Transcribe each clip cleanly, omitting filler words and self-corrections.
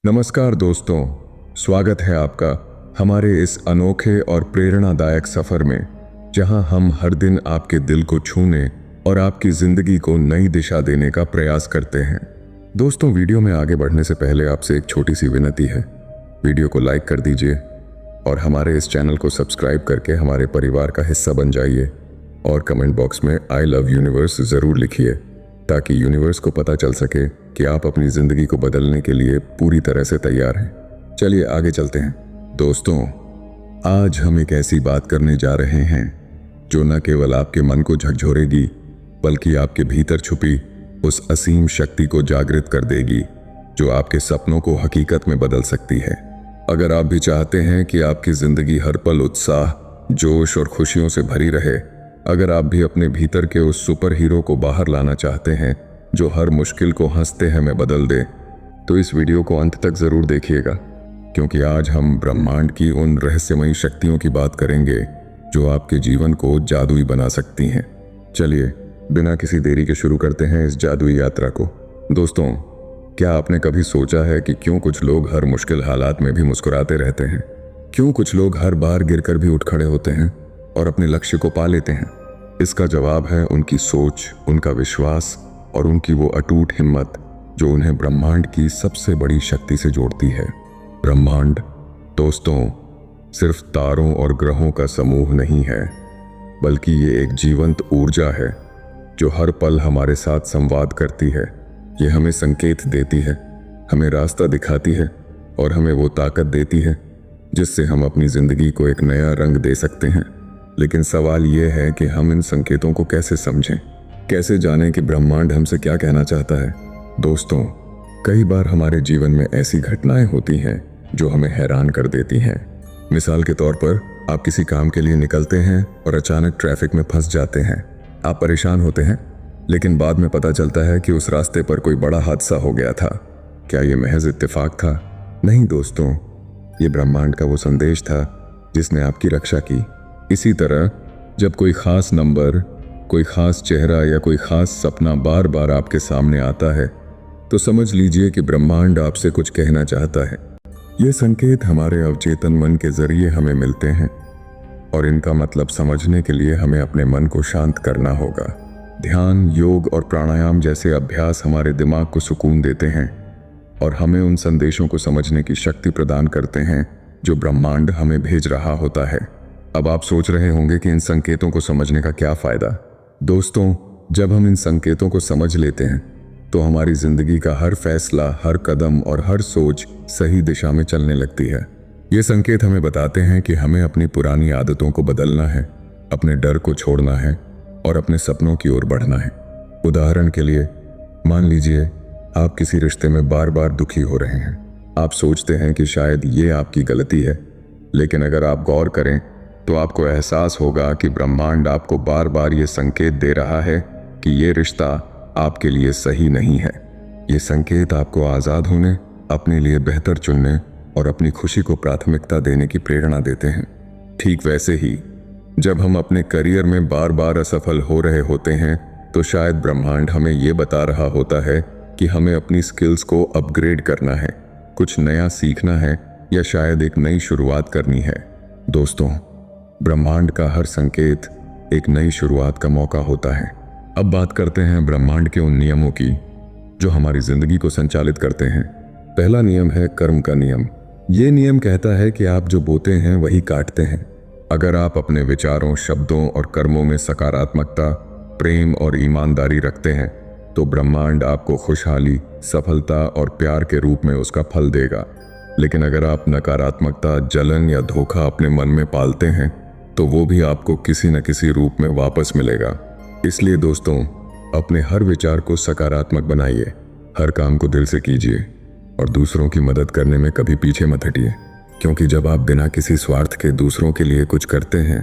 नमस्कार दोस्तों, स्वागत है आपका हमारे इस अनोखे और प्रेरणादायक सफर में, जहां हम हर दिन आपके दिल को छूने और आपकी जिंदगी को नई दिशा देने का प्रयास करते हैं। दोस्तों, वीडियो में आगे बढ़ने से पहले आपसे एक छोटी सी विनती है। वीडियो को लाइक कर दीजिए और हमारे इस चैनल को सब्सक्राइब करके हमारे परिवार का हिस्सा बन जाइए और कमेंट बॉक्स में आई लव यूनिवर्स ज़रूर लिखिए, ताकि यूनिवर्स को पता चल सके कि आप अपनी ज़िंदगी को बदलने के लिए पूरी तरह से तैयार हैं। चलिए आगे चलते हैं। दोस्तों, आज हम एक ऐसी बात करने जा रहे हैं जो न केवल आपके मन को झकझोरेगी, बल्कि आपके भीतर छुपी उस असीम शक्ति को जागृत कर देगी जो आपके सपनों को हकीकत में बदल सकती है। अगर आप भी चाहते हैं कि आपकी ज़िंदगी हर पल उत्साह, जोश और खुशियों से भरी रहे, अगर आप भी अपने भीतर के उस सुपर हीरो को बाहर लाना चाहते हैं जो हर मुश्किल को हंसते हैं में बदल दे, तो इस वीडियो को अंत तक ज़रूर देखिएगा, क्योंकि आज हम ब्रह्मांड की उन रहस्यमयी शक्तियों की बात करेंगे जो आपके जीवन को जादुई बना सकती हैं। चलिए बिना किसी देरी के शुरू करते हैं इस जादुई यात्रा को। दोस्तों, क्या आपने कभी सोचा है कि क्यों कुछ लोग हर मुश्किल हालात में भी मुस्कुराते रहते हैं? क्यों कुछ लोग हर बार गिरकर भी उठ खड़े होते हैं और अपने लक्ष्य को पा लेते हैं? इसका जवाब है उनकी सोच, उनका विश्वास और उनकी वो अटूट हिम्मत जो उन्हें ब्रह्मांड की सबसे बड़ी शक्ति से जोड़ती है। ब्रह्मांड, दोस्तों, सिर्फ तारों और ग्रहों का समूह नहीं है, बल्कि ये एक जीवंत ऊर्जा है जो हर पल हमारे साथ संवाद करती है। ये हमें संकेत देती है, हमें रास्ता दिखाती है और हमें वो ताकत देती है जिससे हम अपनी ज़िंदगी को एक नया रंग दे सकते हैं। लेकिन सवाल ये है कि हम इन संकेतों को कैसे समझें, कैसे जानें कि ब्रह्मांड हमसे क्या कहना चाहता है। दोस्तों, कई बार हमारे जीवन में ऐसी घटनाएं होती हैं जो हमें हैरान कर देती हैं। मिसाल के तौर पर, आप किसी काम के लिए निकलते हैं और अचानक ट्रैफिक में फंस जाते हैं। आप परेशान होते हैं, लेकिन बाद में पता चलता है कि उस रास्ते पर कोई बड़ा हादसा हो गया था। क्या ये महज इत्तेफाक था? नहीं दोस्तों, ये ब्रह्मांड का वो संदेश था जिसने आपकी रक्षा की। इसी तरह जब कोई खास नंबर, कोई खास चेहरा या कोई खास सपना बार बार आपके सामने आता है, तो समझ लीजिए कि ब्रह्मांड आपसे कुछ कहना चाहता है। ये संकेत हमारे अवचेतन मन के जरिए हमें मिलते हैं और इनका मतलब समझने के लिए हमें अपने मन को शांत करना होगा। ध्यान, योग और प्राणायाम जैसे अभ्यास हमारे दिमाग को सुकून देते हैं और हमें उन संदेशों को समझने की शक्ति प्रदान करते हैं जो ब्रह्मांड हमें भेज रहा होता है। अब आप सोच रहे होंगे कि इन संकेतों को समझने का क्या फ़ायदा? दोस्तों, जब हम इन संकेतों को समझ लेते हैं तो हमारी ज़िंदगी का हर फैसला, हर कदम और हर सोच सही दिशा में चलने लगती है। ये संकेत हमें बताते हैं कि हमें अपनी पुरानी आदतों को बदलना है, अपने डर को छोड़ना है और अपने सपनों की ओर बढ़ना है। उदाहरण के लिए, मान लीजिए आप किसी रिश्ते में बार बार दुखी हो रहे हैं। आप सोचते हैं कि शायद ये आपकी गलती है, लेकिन अगर आप गौर करें तो आपको एहसास होगा कि ब्रह्मांड आपको बार बार ये संकेत दे रहा है कि ये रिश्ता आपके लिए सही नहीं है। ये संकेत आपको आज़ाद होने, अपने लिए बेहतर चुनने और अपनी खुशी को प्राथमिकता देने की प्रेरणा देते हैं। ठीक वैसे ही जब हम अपने करियर में बार बार असफल हो रहे होते हैं, तो शायद ब्रह्मांड हमें ये बता रहा होता है कि हमें अपनी स्किल्स को अपग्रेड करना है, कुछ नया सीखना है या शायद एक नई शुरुआत करनी है। दोस्तों, ब्रह्मांड का हर संकेत एक नई शुरुआत का मौका होता है। अब बात करते हैं ब्रह्मांड के उन नियमों की जो हमारी जिंदगी को संचालित करते हैं। पहला नियम है कर्म का नियम। ये नियम कहता है कि आप जो बोते हैं वही काटते हैं। अगर आप अपने विचारों, शब्दों और कर्मों में सकारात्मकता, प्रेम और ईमानदारी रखते हैं, तो ब्रह्मांड आपको खुशहाली, सफलता और प्यार के रूप में उसका फल देगा। लेकिन अगर आप नकारात्मकता, जलन या धोखा अपने मन में पालते हैं, तो वो भी आपको किसी न किसी रूप में वापस मिलेगा। इसलिए दोस्तों, अपने हर विचार को सकारात्मक बनाइए, हर काम को दिल से कीजिए और दूसरों की मदद करने में कभी पीछे मत हटिए, क्योंकि जब आप बिना किसी स्वार्थ के दूसरों के लिए कुछ करते हैं,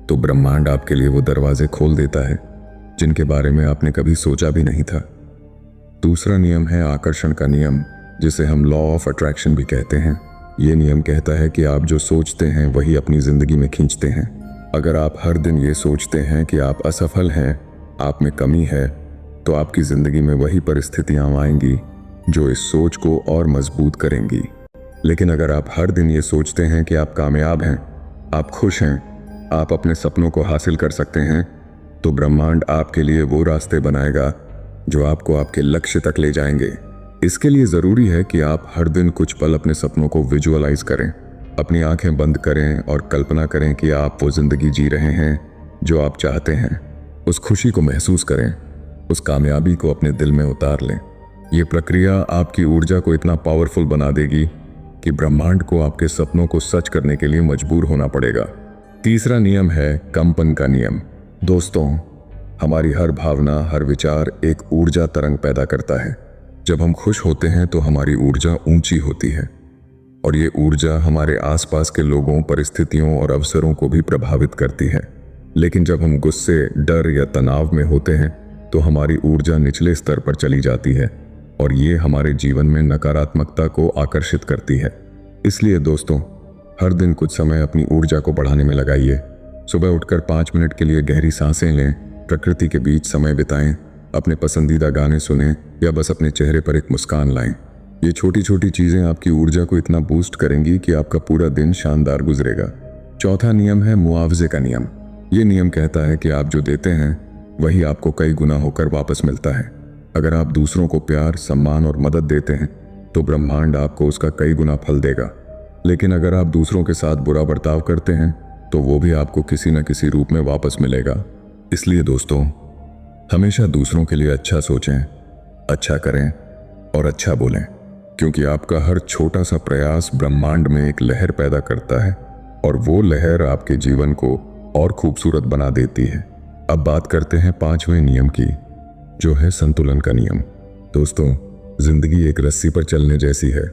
तो ब्रह्मांड आपके लिए वो दरवाजे खोल देता है जिनके बारे में आपने कभी सोचा भी नहीं था। दूसरा नियम है आकर्षण का नियम, जिसे हम लॉ ऑफ अट्रैक्शन भी कहते हैं। ये नियम कहता है कि आप जो सोचते हैं वही अपनी ज़िंदगी में खींचते हैं। अगर आप हर दिन ये सोचते हैं कि आप असफल हैं, आप में कमी है, तो आपकी ज़िंदगी में वही परिस्थितियाँ आएंगी जो इस सोच को और मजबूत करेंगी। लेकिन अगर आप हर दिन ये सोचते हैं कि आप कामयाब हैं, आप खुश हैं, आप अपने सपनों को हासिल कर सकते हैं, तो ब्रह्मांड आपके लिए वो रास्ते बनाएगा जो आपको आपके लक्ष्य तक ले जाएंगे। इसके लिए ज़रूरी है कि आप हर दिन कुछ पल अपने सपनों को विजुअलाइज करें। अपनी आंखें बंद करें और कल्पना करें कि आप वो ज़िंदगी जी रहे हैं जो आप चाहते हैं। उस खुशी को महसूस करें, उस कामयाबी को अपने दिल में उतार लें। ये प्रक्रिया आपकी ऊर्जा को इतना पावरफुल बना देगी कि ब्रह्मांड को आपके सपनों को सच करने के लिए मजबूर होना पड़ेगा। तीसरा नियम है कंपन का नियम। दोस्तों, हमारी हर भावना, हर विचार एक ऊर्जा तरंग पैदा करता है। जब हम खुश होते हैं तो हमारी ऊर्जा ऊंची होती है और ये ऊर्जा हमारे आसपास के लोगों, परिस्थितियों और अवसरों को भी प्रभावित करती है। लेकिन जब हम गुस्से, डर या तनाव में होते हैं तो हमारी ऊर्जा निचले स्तर पर चली जाती है और ये हमारे जीवन में नकारात्मकता को आकर्षित करती है। इसलिए दोस्तों, हर दिन कुछ समय अपनी ऊर्जा को बढ़ाने में लगाइए। सुबह उठकर 5 मिनट के लिए गहरी सांसें लें, प्रकृति के बीच समय बिताएं, अपने पसंदीदा गाने सुनें या बस अपने चेहरे पर एक मुस्कान लाएं। ये छोटी छोटी चीज़ें आपकी ऊर्जा को इतना बूस्ट करेंगी कि आपका पूरा दिन शानदार गुजरेगा। चौथा नियम है मुआवजे का नियम। ये नियम कहता है कि आप जो देते हैं वही आपको कई गुना होकर वापस मिलता है। अगर आप दूसरों को प्यार, सम्मान और मदद देते हैं तो ब्रह्मांड आपको उसका कई गुना फल देगा। लेकिन अगर आप दूसरों के साथ बुरा बर्ताव करते हैं तो वो भी आपको किसी न किसी रूप में वापस मिलेगा। इसलिए दोस्तों, हमेशा दूसरों के लिए अच्छा सोचें, अच्छा करें और अच्छा बोलें, क्योंकि आपका हर छोटा सा प्रयास ब्रह्मांड में एक लहर पैदा करता है और वो लहर आपके जीवन को और खूबसूरत बना देती है। अब बात करते हैं 5वें नियम की, जो है संतुलन का नियम। दोस्तों, जिंदगी एक रस्सी पर चलने जैसी है।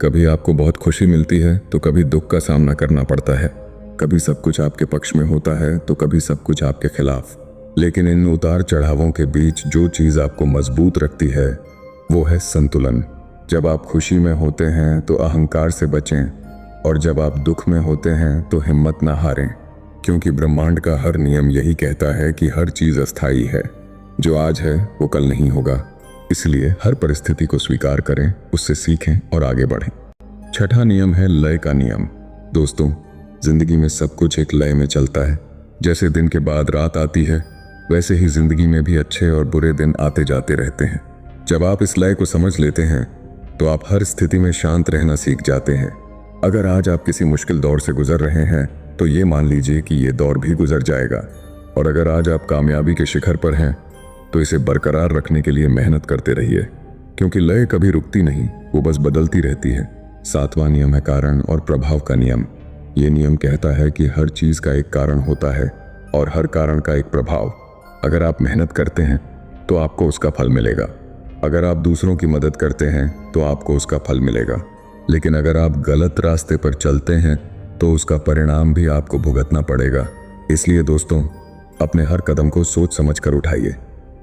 कभी आपको बहुत खुशी मिलती है तो कभी दुख का सामना करना पड़ता है। कभी सब कुछ आपके पक्ष में होता है तो कभी सब कुछ आपके खिलाफ। लेकिन इन उतार चढ़ावों के बीच जो चीज़ आपको मजबूत रखती है वो है संतुलन। जब आप खुशी में होते हैं तो अहंकार से बचें और जब आप दुख में होते हैं तो हिम्मत ना हारें, क्योंकि ब्रह्मांड का हर नियम यही कहता है कि हर चीज़ अस्थायी है। जो आज है वो कल नहीं होगा। इसलिए हर परिस्थिति को स्वीकार करें, उससे सीखें और आगे बढ़ें। छठा नियम है लय का नियम। दोस्तों, जिंदगी में सब कुछ एक लय में चलता है। जैसे दिन के बाद रात आती है, वैसे ही जिंदगी में भी अच्छे और बुरे दिन आते जाते रहते हैं। जब आप इस लय को समझ लेते हैं तो आप हर स्थिति में शांत रहना सीख जाते हैं। अगर आज आप किसी मुश्किल दौर से गुजर रहे हैं तो ये मान लीजिए कि ये दौर भी गुजर जाएगा। और अगर आज आप कामयाबी के शिखर पर हैं तो इसे बरकरार रखने के लिए मेहनत करते रहिए, क्योंकि लय कभी रुकती नहीं, वो बस बदलती रहती है। 7वां नियम है कारण और प्रभाव का नियम। ये नियम कहता है कि हर चीज़ का एक कारण होता है और हर कारण का एक प्रभाव। अगर आप मेहनत करते हैं तो आपको उसका फल मिलेगा। अगर आप दूसरों की मदद करते हैं तो आपको उसका फल मिलेगा। लेकिन अगर आप गलत रास्ते पर चलते हैं तो उसका परिणाम भी आपको भुगतना पड़ेगा। इसलिए दोस्तों, अपने हर कदम को सोच समझ कर उठाइए,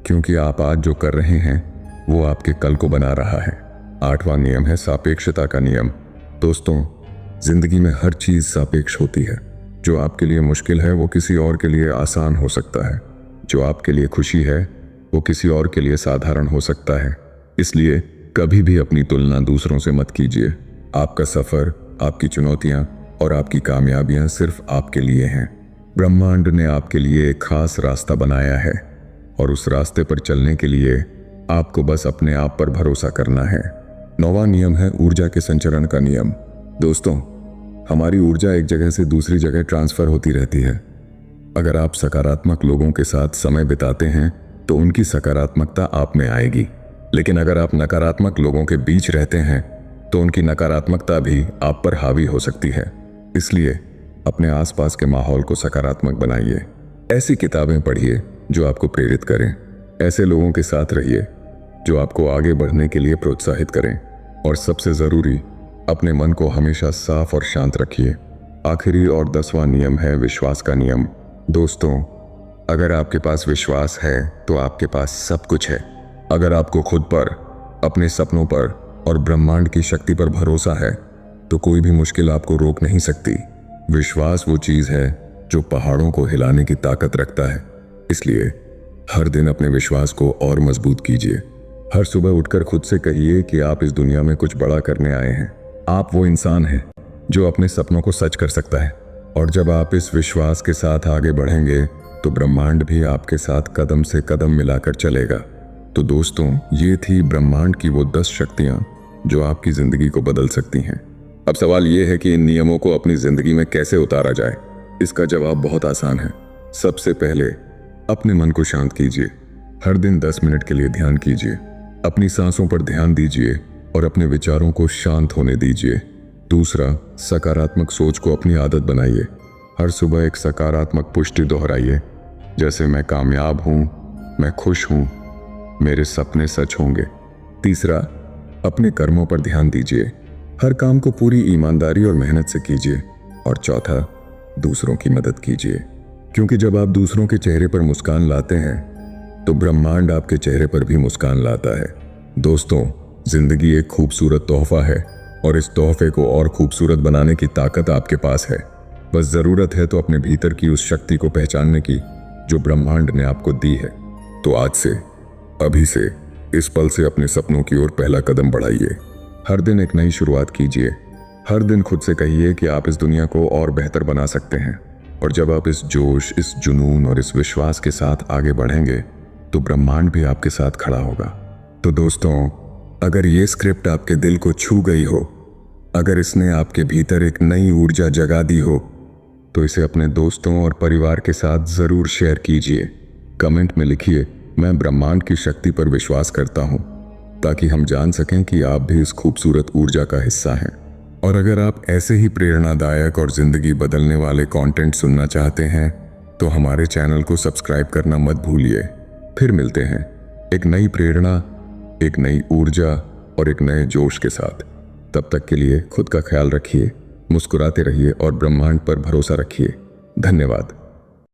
क्योंकि आप आज जो कर रहे हैं वो आपके कल को बना रहा है। 8वां नियम है सापेक्षता का नियम। दोस्तों, जिंदगी में हर चीज़ सापेक्ष होती है। जो आपके लिए मुश्किल है वो किसी और के लिए आसान हो सकता है। जो आपके लिए खुशी है वो किसी और के लिए साधारण हो सकता है। इसलिए कभी भी अपनी तुलना दूसरों से मत कीजिए। आपका सफ़र, आपकी चुनौतियाँ और आपकी कामयाबियाँ सिर्फ आपके लिए हैं। ब्रह्मांड ने आपके लिए एक खास रास्ता बनाया है और उस रास्ते पर चलने के लिए आपको बस अपने आप पर भरोसा करना है। 9वां नियम है ऊर्जा के संचरण का नियम। दोस्तों, हमारी ऊर्जा एक जगह से दूसरी जगह ट्रांसफ़र होती रहती है। अगर आप सकारात्मक लोगों के साथ समय बिताते हैं तो उनकी सकारात्मकता आप में आएगी। लेकिन अगर आप नकारात्मक लोगों के बीच रहते हैं तो उनकी नकारात्मकता भी आप पर हावी हो सकती है। इसलिए अपने आसपास के माहौल को सकारात्मक बनाइए। ऐसी किताबें पढ़िए जो आपको प्रेरित करें। ऐसे लोगों के साथ रहिए जो आपको आगे बढ़ने के लिए प्रोत्साहित करें। और सबसे ज़रूरी, अपने मन को हमेशा साफ और शांत रखिए। आखिरी और 10वां नियम है विश्वास का नियम। दोस्तों, अगर आपके पास विश्वास है तो आपके पास सब कुछ है। अगर आपको खुद पर, अपने सपनों पर और ब्रह्मांड की शक्ति पर भरोसा है तो कोई भी मुश्किल आपको रोक नहीं सकती। विश्वास वो चीज़ है जो पहाड़ों को हिलाने की ताकत रखता है। इसलिए हर दिन अपने विश्वास को और मजबूत कीजिए। हर सुबह उठकर खुद से कहिए कि आप इस दुनिया में कुछ बड़ा करने आए हैं। आप वो इंसान हैं जो अपने सपनों को सच कर सकता है। और जब आप इस विश्वास के साथ आगे बढ़ेंगे तो ब्रह्मांड भी आपके साथ कदम से कदम मिलाकर चलेगा। तो दोस्तों, ये थी ब्रह्मांड की वो 10 शक्तियां जो आपकी जिंदगी को बदल सकती हैं। अब सवाल ये है कि इन नियमों को अपनी जिंदगी में कैसे उतारा जाए। इसका जवाब बहुत आसान है। सबसे पहले अपने मन को शांत कीजिए। हर दिन 10 मिनट के लिए ध्यान कीजिए। अपनी सांसों पर ध्यान दीजिए और अपने विचारों को शांत होने दीजिए। दूसरा, सकारात्मक सोच को अपनी आदत बनाइए। हर सुबह एक सकारात्मक पुष्टि दोहराइए, जैसे मैं कामयाब हूँ, मैं खुश हूँ, मेरे सपने सच होंगे। तीसरा, अपने कर्मों पर ध्यान दीजिए। हर काम को पूरी ईमानदारी और मेहनत से कीजिए। और चौथा, दूसरों की मदद कीजिए, क्योंकि जब आप दूसरों के चेहरे पर मुस्कान लाते हैं तो ब्रह्मांड आपके चेहरे पर भी मुस्कान लाता है। दोस्तों, जिंदगी एक खूबसूरत तोहफा है और इस तोहफे को और खूबसूरत बनाने की ताकत आपके पास है। बस जरूरत है तो अपने भीतर की उस शक्ति को पहचानने की जो ब्रह्मांड ने आपको दी है। तो आज से, अभी से, इस पल से अपने सपनों की ओर पहला कदम बढ़ाइए। हर दिन एक नई शुरुआत कीजिए। हर दिन खुद से कहिए कि आप इस दुनिया को और बेहतर बना सकते हैं। और जब आप इस जोश, इस जुनून और इस विश्वास के साथ आगे बढ़ेंगे तो ब्रह्मांड भी आपके साथ खड़ा होगा। तो दोस्तों, अगर ये स्क्रिप्ट आपके दिल को छू गई हो, अगर इसने आपके भीतर एक नई ऊर्जा जगा दी हो, तो इसे अपने दोस्तों और परिवार के साथ ज़रूर शेयर कीजिए। कमेंट में लिखिए, मैं ब्रह्मांड की शक्ति पर विश्वास करता हूँ, ताकि हम जान सकें कि आप भी इस खूबसूरत ऊर्जा का हिस्सा हैं। और अगर आप ऐसे ही प्रेरणादायक और ज़िंदगी बदलने वाले कंटेंट सुनना चाहते हैं तो हमारे चैनल को सब्सक्राइब करना मत भूलिए। फिर मिलते हैं एक नई प्रेरणा, एक नई ऊर्जा और एक नए जोश के साथ। तब तक के लिए खुद का ख्याल रखिए, मुस्कुराते रहिए और ब्रह्मांड पर भरोसा रखिए। धन्यवाद।